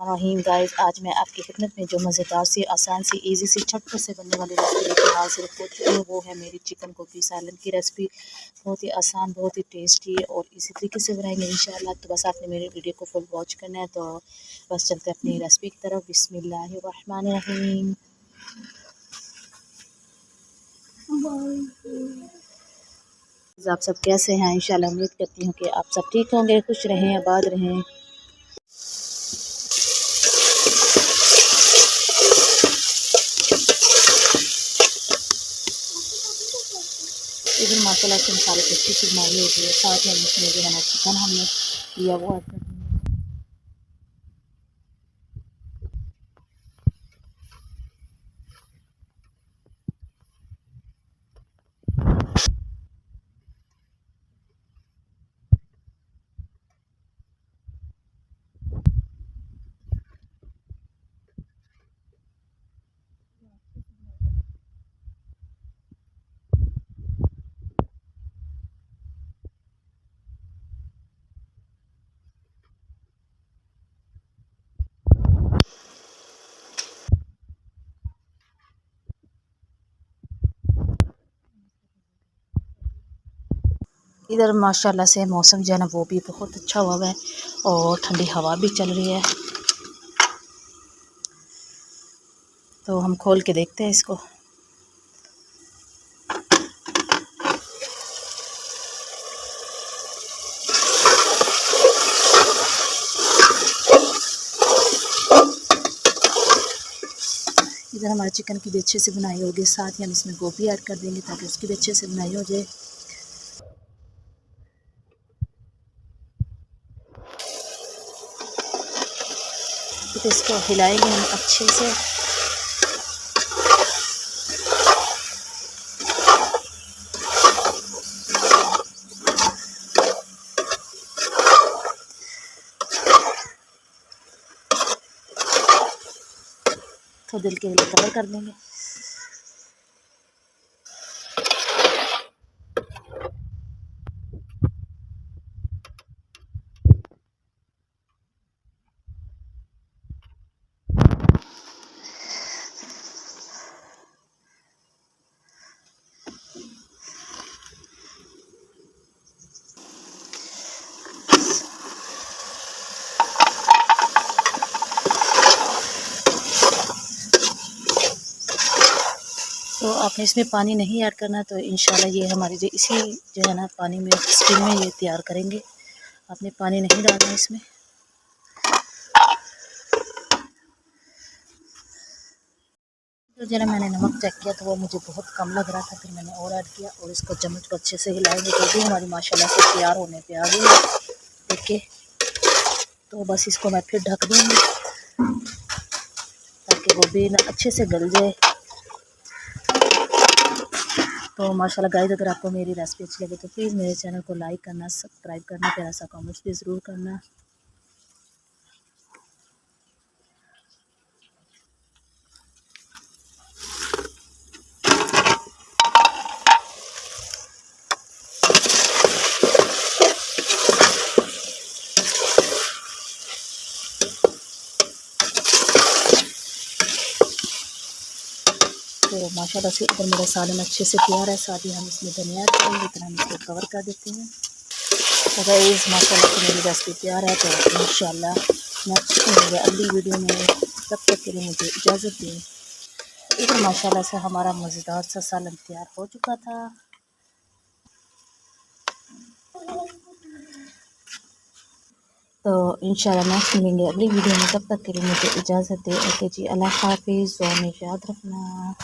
रहीम guys, आज मैं आपकी खिदमत में जो मज़ेदार सी आसान सी इजी सी झटपट से बनने वाली रेसिपी लेकर हाजिर हो चुकी हूँ। वो है मेरी चिकन गोभी सालन की रेसिपी। बहुत ही आसान, बहुत ही टेस्टी और इसी तरीके से बनाएंगे इंशाल्लाह। तो बस आपने मेरी वीडियो को फुल वॉच करना है। तो बस चलते अपनी रेसिपी की तरफ। बिस्मिल्लाहिर्रहमानिर्रहीम। आप सब कैसे हैं? इंशाल्लाह उम्मीद करती हूँ कि आप सब ठीक होंगे, खुश रहें, आबाद रहें। इधर माशाल्लाह से मसाले को अच्छी सी बनाई होती है। साथ में इसमें जो है ना चिकन हमने लिया वो ऐड कर देंगे। इधर माशाल्लाह से मौसम जो है ना वो भी बहुत अच्छा हुआ है और ठंडी हवा भी चल रही है। तो हम खोल के देखते हैं इसको। इधर हमारे चिकन की भी अच्छे से बनाई होगी। साथ ही हम इसमें गोभी ऐड कर देंगे ताकि उसकी भी अच्छे से बनाई हो जाए। तो इसको हिलाएंगे हम अच्छे से। तो दिल के लिए कवर कर देंगे। तो आपने इसमें पानी नहीं ऐड करना। तो इंशाल्लाह ये हमारी जो इसी जो है ना पानी में स्टीम में ये तैयार करेंगे। आपने पानी नहीं डालना इसमें। तो जरा मैंने नमक चेक किया तो वो मुझे बहुत कम लग रहा था, फिर मैंने और ऐड किया और इसको चम्मच को अच्छे से हिलाएंगे। तो भी हमारी माशाल्लाह से तैयार होने पे आ गई है। देखिए, तो बस इसको मैं फिर ढक दूँगी ताकि वो भी ना अच्छे से गल जाए। तो माशाल्लाह गाइस, अगर आपको मेरी रेसिपी अच्छी लगे तो प्लीज़ मेरे चैनल को लाइक करना, सब्सक्राइब करना, प्यारा सा कमेंट्स भी ज़रूर करना। तो माशाल्लाह से ऊपर मेरा सालन अच्छे से तैयार है। साथ ही हम इसमें धनिया ऐड करेंगे। इतना हम इसको कवर कर देते हैं। तो गाइस माशाल्लाह से मेरी रेसिपी तैयार है। तो इंशाल्लाह नेक्स्ट मिलेंगे अगली वीडियो में। तब तक के लिए मुझे इजाज़त दें। इधर माशाल्लाह से हमारा मज़ेदार सा सालन तैयार हो चुका था। तो इंशाल्लाह नेक्स्ट मिलेंगे अगली वीडियो में। तब तक के लिए मुझे इजाज़त दें। ओके जी, अल्लाह हाफिज़। और याद रखना।